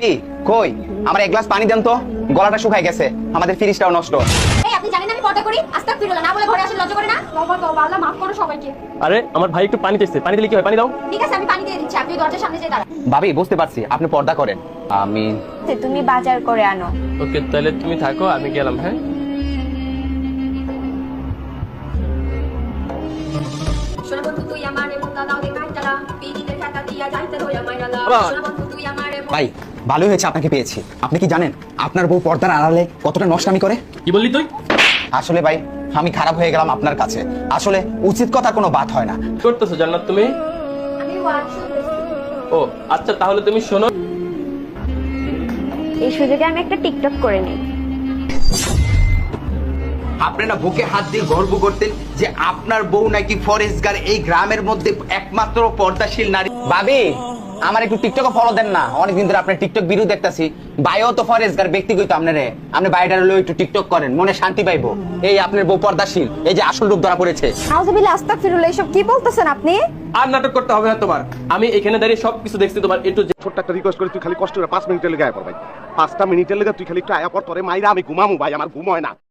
এই কই আমার এক গ্লাস পানি দেন তো, গলাটা শুকায় গেছে, আমাদের ফ্রিজটাও নষ্ট। এই আপনি জানেন না আমি পর্দা করি? আস্তাগফিরুল্লাহ না বলে ঘরে আসলে লজ্জা করে না? তওবা তওবা, আল্লাহ মাফ করো সবাইকে। আরে আমার ভাই একটু পানি চাইছে, পানি দিলে কি হয়? পানি দাও। ঠিক আছে আমি পানি দিয়ে দিচ্ছি, আপনি দরজার সামনে যেয়ে দাঁড়ান। ভাবি বুঝতে পারছি আপনি পর্দা করেন। আমি তুমি বাজার করে আনো। ওকে তাহলে তুমি থাকো, আমি গেলাম। হ্যাঁ শোনা বন্ধু তুই আমারে মুক্তা দাও দে কাইতালা, পিদিতে খাতা দিয়া যাইতে দইয়া মাইরালা। আবার? শোনা বন্ধু তুই আমারে ভাই ভালোই হয়েছে আপনাকে পেয়েছি। আপনি কি জানেন আপনার বউ পর্দার আড়ালে কতটা নষ্টামি করে? কি বললি তুই? আসলে ভাই আমি খারাপ হয়ে গেলাম আপনার কাছে। আসলে উচিত কথা কোনো বাত হয় না। কি করতেছো জান্নাত তুমি? আমি ওয়াজ শুনতেছি। ও আচ্ছা তাহলে তুমি শোনো। এই সুযোগে আমি একটা টিকটক করে নিই। আপনি না বুকে হাত দিয়ে গর্ব করতেন যে আপনার বউ নাকি ফরেস্টগার, এই গ্রামের মধ্যে একমাত্র পর্দাশীল নারী। ভাবি আমার একটু টিকটকে ফলো দেন না, অনেকদিন ধরে আপনার টিকটক ভিডিও দেখতাছি। বাইও তো ফরেস্টগার ব্যক্তিগত আপনারে, আপনি বাইরের হলেও একটু টিকটক করেন, মনে শান্তি পাইবো। এই আপনার বউ পর্দাশীল, এই যে আসল রূপ ধরা পড়েছে। আউযুবিল্লাহ আস্তাগফিরুল্লাহ, এসব কি বলতেছেন আপনি? আর নাটক করতে হবে না তোমার। আমি এখানে দাঁড়িয়ে সবকিছু দেখছি তোমার একটু। ছোট্ট একটা রিকোয়েস্ট করি, তুই খালি কষ্ট করে 5 মিনিটের লেগে আয়া পর ভাই। 5টা মিনিটের লেগে তুই খালি একটু আয়া পর, তোরে মাইরা আমি ঘুমামু ভাই, আমার ঘুম হয় না।